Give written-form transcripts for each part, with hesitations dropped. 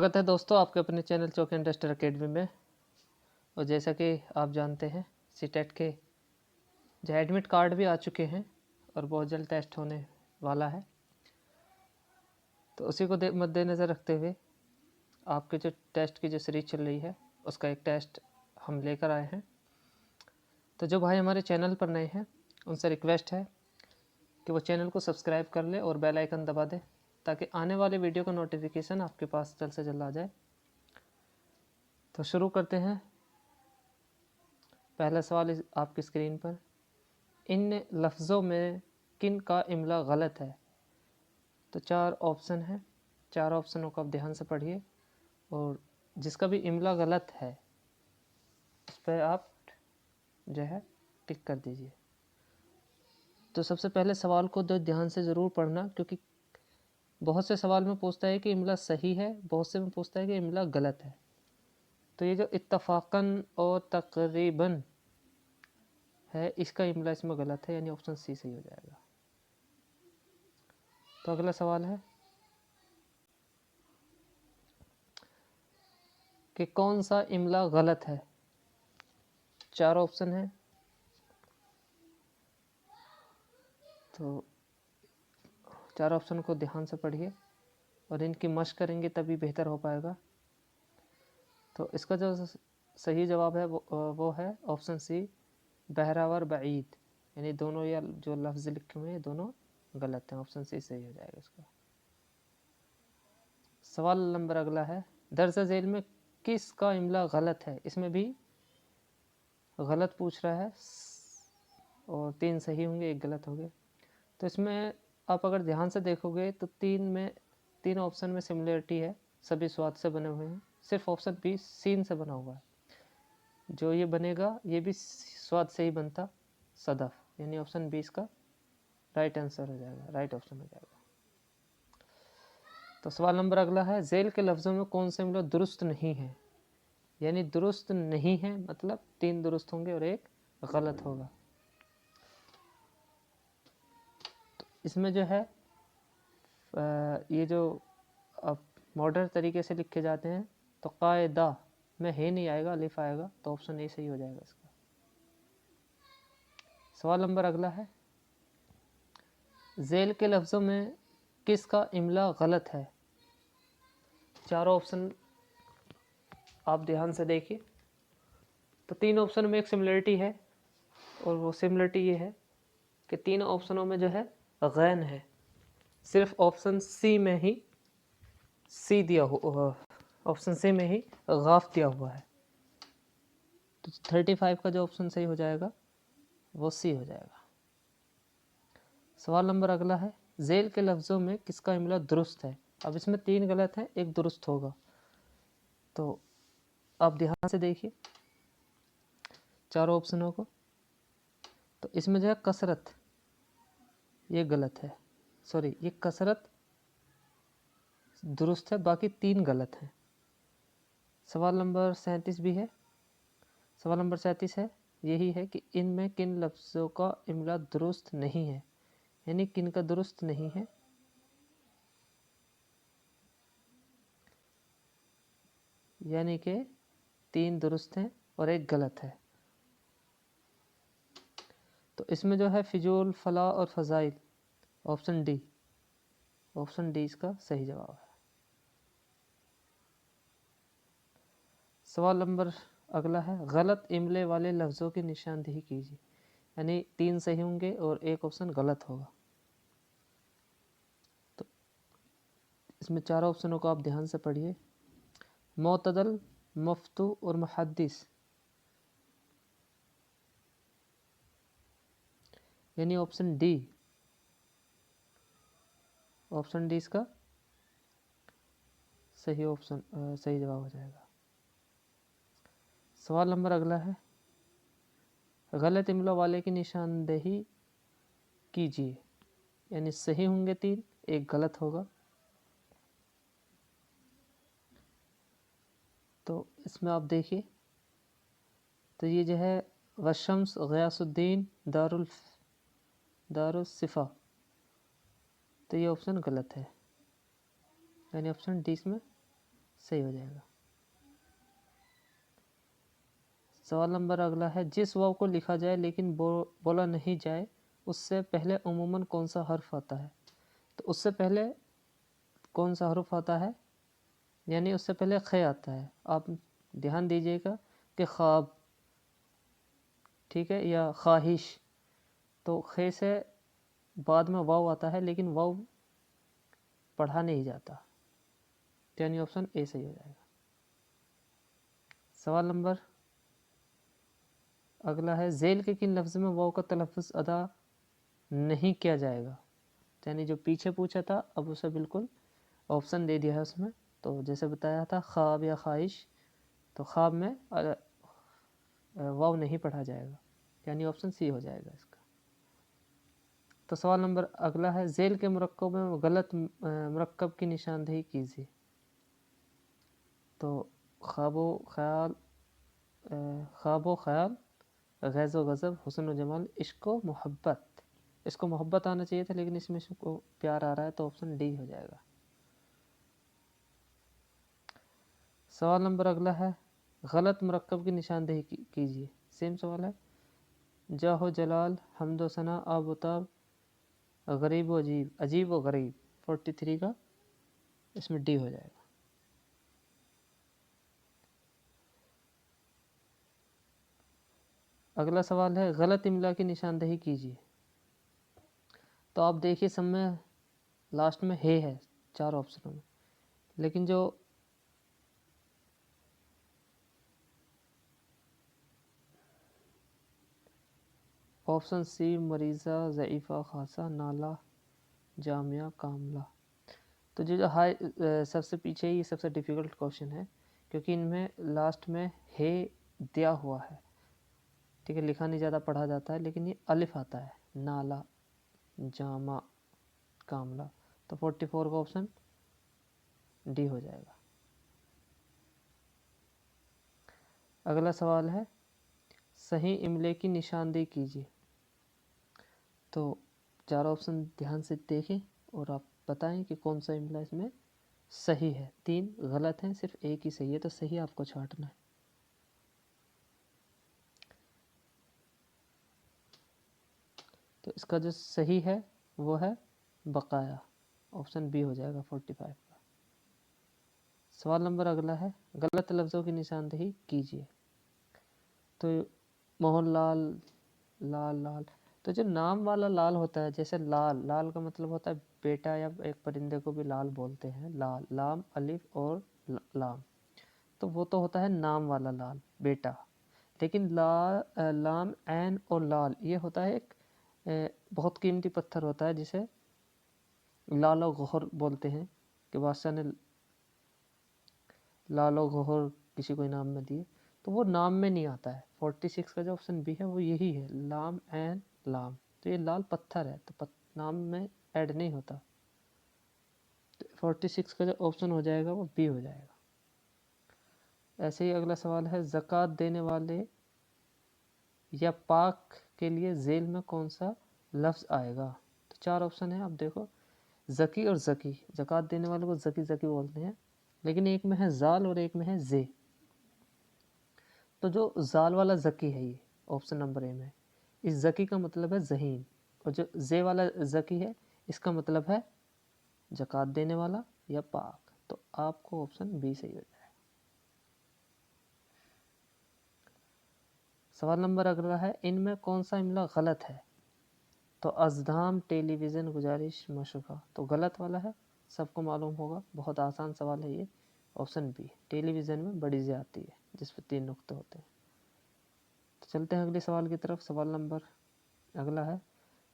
स्वागत है दोस्तों आपके अपने चैनल चौक इंडस्ट्री एकेडमी में। और जैसा कि आप जानते हैं सीटेट के जो एडमिट कार्ड भी आ चुके हैं और बहुत जल्द टेस्ट होने वाला है। तो उसी को मद्देनज़र रखते हुए आपके जो टेस्ट की जो सीरीज चल रही है उसका एक टेस्ट हम लेकर आए हैं। तो जो भाई हमारे चैनल पर नए हैं उनसे रिक्वेस्ट है कि वो चैनल को सब्सक्राइब कर ले और बेल आइकन दबा दें ताकि आने वाले वीडियो का नोटिफिकेशन आपके पास जल्द से जल्द आ जाए। तो शुरू करते हैं। पहला सवाल आपकी स्क्रीन पर, इन लफ्ज़ों में किन का इमला गलत है? तो 4 ऑप्शन हैं, 4 ऑप्शनों को आप ध्यान से पढ़िए और जिसका भी इमला गलत है उस पर आप जो है टिक कर दीजिए। तो सबसे पहले सवाल को ध्यान से ज़रूर पढ़ना, क्योंकि बहुत से सवाल में पूछता है कि इमला सही है, बहुत से में पूछता है कि इमला गलत है। तो ये जो इत्तफ़ाक़न और तक़रीबन है इसका इमला इसमें गलत है, यानी ऑप्शन सी सही हो जाएगा। तो अगला सवाल है कि कौन सा इमला गलत है? 4 ऑप्शन है, तो 4 ऑप्शन को ध्यान से पढ़िए और इनकी मशक करेंगे तभी बेहतर हो पाएगा। तो इसका जो सही जवाब है वो है ऑप्शन सी, बहरावर बईद, यानी दोनों या जो लफ्ज़ लिखे हुए हैं दोनों गलत हैं। ऑप्शन सी सही हो जाएगा इसका। सवाल नंबर अगला है, दर्ज झेल में किस का इमला गलत है? इसमें भी गलत पूछ रहा है और 3 सही होंगे, 1 गलत हो गए। तो इसमें आप अगर ध्यान से देखोगे तो 3 ऑप्शन में सिमिलरिटी है, सभी स्वाद से बने हुए हैं। सिर्फ ऑप्शन बी सीन से बना हुआ है। जो ये बनेगा ये भी स्वाद से ही बनता, सदफ, यानी ऑप्शन 20 का राइट आंसर हो जाएगा, राइट ऑप्शन हो जाएगा। तो सवाल नंबर अगला है, झेल के लफ्ज़ों में कौन से इमला दुरुस्त नहीं है? यानी दुरुस्त नहीं है मतलब 3 दुरुस्त होंगे और 1 गलत होगा। तो इसमें जो है ये जो अब मॉडर्न तरीके से लिखे जाते हैं तो कायदा में है नहीं आएगा, अलिफ आएगा, तो ऑप्शन ए सही हो जाएगा इसका। सवाल नंबर अगला है, झेल के लफ्ज़ों में किसका इमला गलत है? 4 ऑप्शन आप ध्यान से देखिए। तो 3 ऑप्शन में एक सिमिलरिटी है और वो सिमिलरिटी ये है कि 3 ऑप्शनों में जो है गैन है, सिर्फ ऑप्शन सी में ही सी दिया हुआ, ऑप्शन सी में ही गाफ दिया हुआ है। तो 35 का जो ऑप्शन सही हो जाएगा वो सी हो जाएगा। सवाल नंबर अगला है, झेल के लफ्ज़ों में किसका इमला दुरुस्त है? अब इसमें 3 गलत हैं, 1 दुरुस्त होगा। तो आप ध्यान से देखिए 4 ऑप्शनों को। तो इसमें जो है कसरत, ये गलत है, सॉरी ये कसरत दुरुस्त है, बाकी 3 गलत हैं। सवाल नंबर 37 भी है। सवाल नंबर 37 है, यही है कि इनमें किन लफ्ज़ों का इमला दुरुस्त नहीं है, यानी किन का दुरुस्त नहीं है। यानी कि 3 दुरुस्त हैं और 1 गलत है। तो इसमें जो है फिजूल, फला और फ़ज़ाइल, ऑप्शन डी, ऑप्शन डी इसका सही जवाब है। सवाल नंबर अगला है, गलत इमले वाले लफ्ज़ों की निशानदेही कीजिए, यानी 3 सही होंगे और 1 ऑप्शन गलत होगा। तो इसमें 4 ऑप्शनों को आप ध्यान से पढ़िए। मोतदल, मफ्तू और मुहद्दिस, यानी ऑप्शन डी, ऑप्शन डी इसका सही ऑप्शन सही जवाब हो जाएगा। सवाल नंबर अगला है, गलत इमला वाले की निशानदेही कीजिए, यानी सही होंगे 3, 1 गलत होगा। तो इसमें आप देखिए, तो ये जो है वशम्स गयासुद्दीन दारुस्सिफ़ा, तो ये ऑप्शन गलत है, यानी ऑप्शन डी इसमें सही हो जाएगा। सवाल नंबर अगला है, जिस वाव को लिखा जाए लेकिन बोला नहीं जाए उससे पहले उमूमन कौन सा हर्फ आता है? तो उससे पहले कौन सा हर्फ आता है, यानी उससे पहले ख आता है। आप ध्यान दीजिएगा कि ख्वाब, ठीक है, या ख्वाहिश, तो ख से बाद में वाव आता है लेकिन वाव पढ़ा नहीं जाता, यानी ऑप्शन ए सही हो जाएगा। सवाल नंबर अगला है, झेल के किन लफ्ज़ में वाव का तलफ़्फ़ुज़ अदा नहीं किया जाएगा? यानी जो पीछे पूछा था अब उसे बिल्कुल ऑप्शन दे दिया है उसमें। तो जैसे बताया था ख्वाब या ख्वाहिश, तो ख्वाब में वाव नहीं पढ़ा जाएगा, यानी ऑप्शन सी हो जाएगा इसका। तो सवाल नंबर अगला है, झेल के मुरक्कब में गलत मुरक्कब की निशानदेही कीजिए। तो ख्वाबो ख्याल, ख्वाबो ख्याल, गैज़ो गज़ब, हुस्न व जमाल, इश्क़ो मोहब्बत। इसको मोहब्बत आना चाहिए था लेकिन इसमें इसको प्यार आ रहा है, तो ऑप्शन डी हो जाएगा। सवाल नंबर अगला है, गलत मुरक्कब की निशानदेही कीजिए। सेम सवाल है, जाहो जलाल, हमदो सना, आब व ताब, गरीब व अजीब, अजीब व गरीब। 43 का इसमें डी हो जाएगा। अगला सवाल है, गलत इमला की निशानदेही कीजिए। तो आप देखिए सब में लास्ट में है 4 ऑप्शनों में, लेकिन जो ऑप्शन सी मरीज़ा, ज़ईफ़ा, खासा, नाला, जामिया, कामला, तो जो हाई सबसे पीछे ही सबसे डिफ़िकल्ट क्वेश्चन है, क्योंकि इनमें लास्ट में है दिया हुआ है, ठीक है, लिखा नहीं ज़्यादा पढ़ा जाता है, लेकिन ये अलिफ आता है, नाला, जामा, कामला। तो 44 का ऑप्शन डी हो जाएगा। अगला सवाल है, सही इमले की निशानदेही कीजिए। तो 4 ऑप्शन ध्यान से देखें और आप बताएं कि कौन सा इमला इसमें सही है। 3 गलत हैं, सिर्फ एक ही सही है, तो सही आपको छांटना है। तो इसका जो सही है वो है बकाया, ऑप्शन बी हो जाएगा 45 का। सवाल नंबर अगला है, गलत लफ्ज़ों की निशानदेही कीजिए। तो मोहनलाल, लाल लाल, तो जो नाम वाला लाल होता है, जैसे लाल, लाल का मतलब होता है बेटा, या एक परिंदे को भी लाल बोलते हैं, लाल, लाम, अलिफ और लाम, तो वो तो होता है नाम वाला लाल, बेटा। लेकिन लाम, ऐन और लाल, ये होता है एक बहुत कीमती पत्थर होता है जिसे लाल और गौहर बोलते हैं, कि बादशाह ने लाल और गौहर किसी को इनाम में दिए, तो वो नाम में नहीं आता है। 46 का जो ऑप्शन बी है वो यही है, लाम एंड लाम, तो ये लाल पत्थर है, तो नाम में ऐड नहीं होता। तो 46 का जो ऑप्शन हो जाएगा वो बी हो जाएगा। ऐसे ही अगला सवाल है, ज़कात देने वाले या पाक के लिए झेल में कौन सा लफ्ज़ आएगा? तो 4 ऑप्शन है, आप देखो, ज़की और ज़की, ज़कात देने वाले को ज़की ज़की बोलते हैं, लेकिन एक में है ज़ाल और एक में है ज़े। तो जो ज़ाल वाला ज़की है, ये ऑप्शन नंबर ए में, इस ज़की का मतलब है ज़हीन, और जो ज़े वाला ज़की है इसका मतलब है ज़कात देने वाला या पाक। तो आपको ऑप्शन बी सही हो जाएगा। सवाल नंबर अगला है, इनमें कौन सा इमला गलत है? तो अज़धाम, टेलीविज़न, गुजारिश, मशुक़ा, तो गलत वाला है, सबको मालूम होगा, बहुत आसान सवाल है ये, ऑप्शन बी, टेलीविज़न में बड़ी ज़े आती है जिस पर 3 नुक्ते होते हैं। तो चलते हैं अगले सवाल की तरफ। सवाल नंबर अगला है,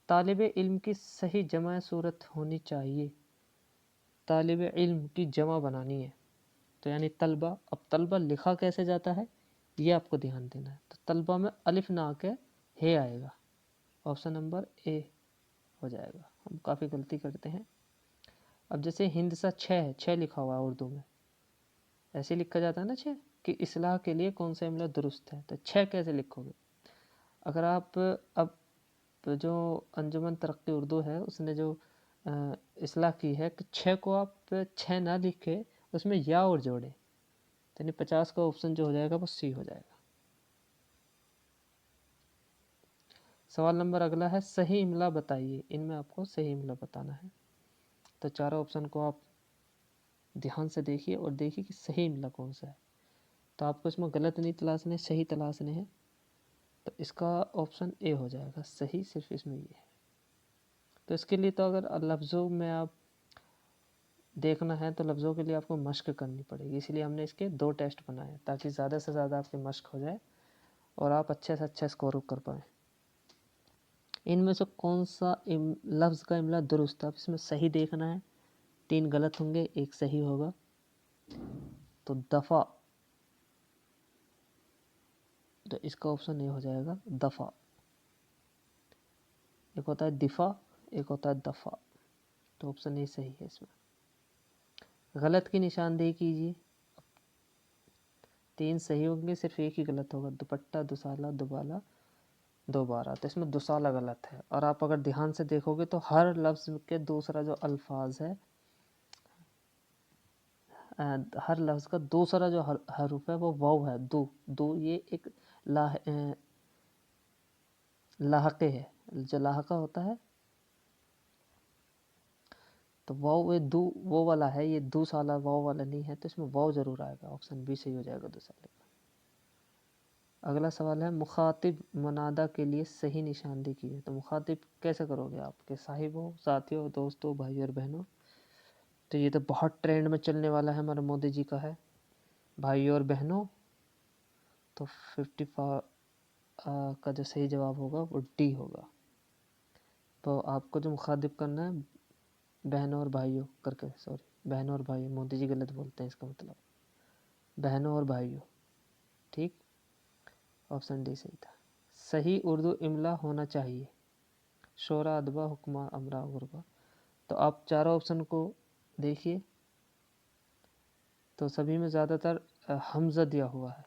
तालिब इल्म की सही जमा सूरत होनी चाहिए। तालिब इल्म की जमा बनानी है, तो यानी तलबा। अब तलबा लिखा कैसे जाता है ये आपको ध्यान देना है। तो तलबा में अलिफ ना आके हे आएगा, ऑप्शन नंबर ए हो जाएगा। हम काफ़ी गलती करते हैं। अब जैसे हिंद सा 6 है, 6 लिखा हुआ है उर्दू में, ऐसे लिखा जाता है ना 6, कि इस्लाह के लिए कौन सा इमला दुरुस्त है, तो 6 कैसे लिखोगे? अगर आप अब जो अंजुमन तरक्की उर्दू है उसने जो इस्लाह की है कि 6 को आप 6 ना लिखे اس میں یا اور جوڑے، یعنی 50 کا آپشن جو ہو جائے گا وہ سی ہو جائے گا۔ سوال نمبر اگلا ہے صحیح املا بتائیے، ان میں آپ کو صحیح املا بتانا ہے۔ تو چاروں آپشن کو آپ دھیان سے دیکھیے اور دیکھیے کہ صحیح املا کون سا ہے۔ تو آپ کو اس میں غلط نہیں تلاشنے، صحیح تلاشنے ہیں۔ تو اس کا آپشن اے ہو جائے گا صحیح، صرف اس میں یہ ہے۔ تو اس کے لیے تو اگر لفظوں میں آپ دیکھنا ہے تو لفظوں کے لیے آپ کو مشق کرنی پڑے گی، اس لیے ہم نے اس کے 2 ٹیسٹ بنائے ہیں تاکہ زیادہ سے زیادہ آپ کی مشق ہو جائے اور آپ اچھے سے اچھا اسکور کر پائیں۔ ان میں سے کون سا لفظ کا املا درست ہے، اس میں صحیح دیکھنا ہے، 3 غلط ہوں گے، 1 صحیح ہوگا۔ تو دفع، تو اس کا آپشن یہ ہو جائے گا دفع۔ ایک ہوتا ہے دفاع، ایک ہوتا ہے دفع، تو آپشن یہ صحیح ہے۔ اس میں غلط کی نشاندہی کیجیے، 3 صحیح ہوں گے، صرف ایک ہی غلط ہوگا، دوپٹہ، دسالہ، دوبالا، دوبارہ۔ تو اس میں دسالہ غلط ہے، اور آپ اگر دھیان سے دیکھو گے تو ہر لفظ کے دوسرا جو الفاظ ہے، ہر لفظ کا دوسرا جو حرف ہے وہ واو ہے، دو یہ ایک لاحقے ہے، جو لاحقہ ہوتا ہے تو واو، یہ دو وہ والا ہے، یہ دو سالہ واو والا نہیں ہے، تو اس میں واو ضرور آئے گا، آپشن بی صحیح ہو جائے گا 2 سالے کا۔ اگلا سوال ہے مخاطب منادہ کے لیے صحیح نشاندہی کیجیے۔ تو مخاطب کیسے کرو گے آپ کے صاحبوں، ساتھیوں، دوستوں، بھائی اور بہنوں؟ تو یہ تو بہت ٹرینڈ میں چلنے والا ہے، ہمارے مودی جی کا ہے، بھائی اور بہنوں۔ تو 54 کا جو صحیح جواب ہوگا وہ ڈی ہوگا۔ تو آپ کو جو مخاطب کرنا ہے بہنوں اور بھائیوں کر کے، سوری بہنوں اور بھائیوں، مودی جی غلط بولتے ہیں، اس کا مطلب بہنوں اور بھائیوں، ٹھیک، آپشن ڈی صحیح تھا۔ صحیح اردو املا ہونا چاہیے، شعرا، ادبا، حکمہ، امرا، غربا۔ تو آپ چاروں آپشن کو دیکھیے، تو سبھی میں زیادہ تر حمزہ دیا ہوا ہے،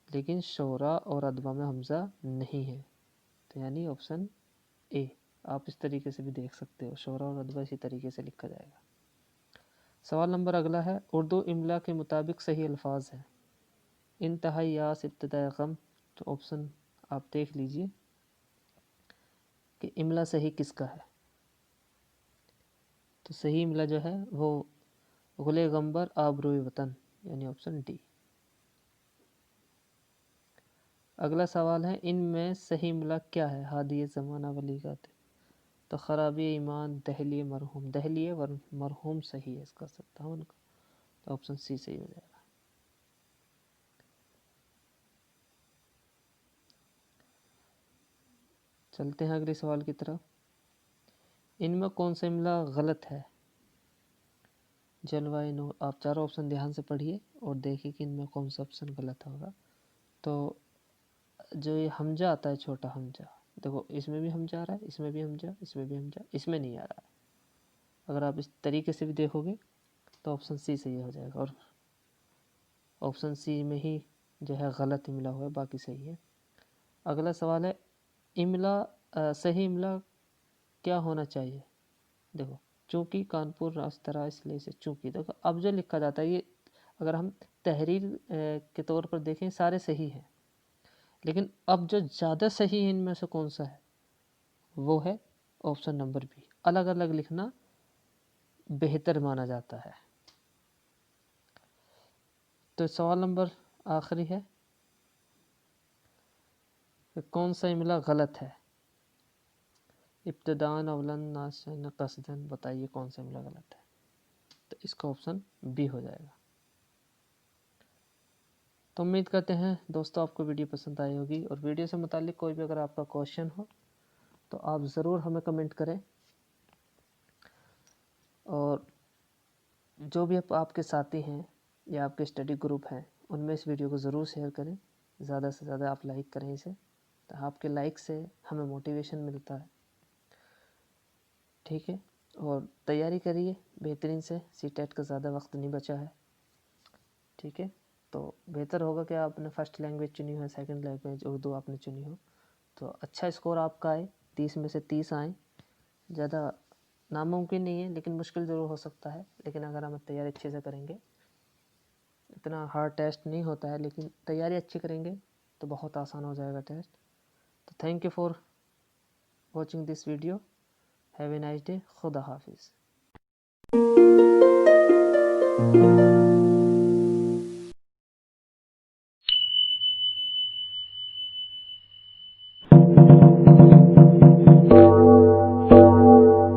لیکن شعرا اور ادبا میں حمزہ نہیں ہے، تو یعنی آپشن اے۔ آپ اس طریقے سے بھی دیکھ سکتے ہو، شعرا اور ادبا اسی طریقے سے لکھا جائے گا۔ سوال نمبر اگلا ہے اردو املا کے مطابق صحیح الفاظ ہیں، انتہائی یاس، ابتدائی غم۔ تو آپشن آپ دیکھ لیجئے کہ املا صحیح کس کا ہے۔ تو صحیح املا جو ہے وہ غلِ غمبر، آبروئے وطن، یعنی آپشن ڈی۔ اگلا سوال ہے ان میں صحیح املا کیا ہے، ہادی زمانہ، ولی گات۔ تو خرابی ایمان، دہلی مرحوم، دہلی مرحوم صحیح ہے اس کا 57 کا، تو آپشن سی صحیح ہو جائے گا۔ چلتے ہیں اگلے سوال کی طرف۔ ان میں کون سا املا غلط ہے؟ جلوہ نور۔ آپ چاروں آپشن دھیان سے پڑھیے اور دیکھیے کہ ان میں کون سا آپشن غلط ہوگا۔ تو جو یہ حمزہ آتا ہے، چھوٹا حمزہ، دیکھو اس میں بھی حمزہ آ رہا ہے، اس میں بھی حمزہ، اس میں بھی حمزہ، اس میں نہیں آ رہا ہے۔ اگر آپ اس طریقے سے بھی دیکھو گے تو آپشن سی صحیح ہو جائے گا، اور آپشن سی میں ہی جو ہے غلط املا ہوا ہے، باقی صحیح ہے۔ اگلا سوال ہے املا، صحیح املا کیا ہونا چاہیے؟ دیکھو چونکہ کانپور راسترا، اس لیے سے چونکہ، دیکھو اب جو لکھا جاتا ہے یہ اگر ہم تحریر کے طور پر دیکھیں سارے صحیح ہیں، لیکن اب جو زیادہ صحیح ان میں سے کون سا ہے وہ ہے آپشن نمبر بی، الگ الگ لکھنا بہتر مانا جاتا ہے۔ تو سوال نمبر آخری ہے کہ کون سا املا غلط ہے، ابتداءً، اولاً، ناصعاً، قصداً، بتائیے کون سا املا غلط ہے۔ تو اس کا آپشن بی ہو جائے گا۔ تو امید کرتے ہیں دوستو آپ کو ویڈیو پسند آئی ہوگی، اور ویڈیو سے متعلق کوئی بھی اگر آپ کا کوشچن ہو تو آپ ضرور ہمیں کمنٹ کریں، اور جو بھی آپ کے ساتھی ہیں یا آپ کے اسٹڈی گروپ ہیں ان میں اس ویڈیو کو ضرور شیئر کریں، زیادہ سے زیادہ آپ لائک کریں اسے، تو آپ کے لائک سے ہمیں موٹیویشن ملتا ہے، ٹھیک ہے۔ اور تیاری کریے بہترین سے، سی ٹیٹ کا زیادہ وقت نہیں بچا ہے، ٹھیک ہے۔ تو بہتر ہوگا کہ آپ نے فرسٹ لینگویج چنی ہو، سیکنڈ لینگویج اردو آپ نے چنی ہو، تو اچھا اسکور آپ کا آئے، 30 میں سے 30 آئیں، زیادہ ناممکن نہیں ہے لیکن مشکل ضرور ہو سکتا ہے، لیکن اگر ہم تیاری اچھے سے کریں گے، اتنا ہارڈ ٹیسٹ نہیں ہوتا ہے لیکن تیاری اچھی کریں گے تو بہت آسان ہو جائے گا ٹیسٹ. تو thank you for watching this video. Have a nice day. خدا حافظ.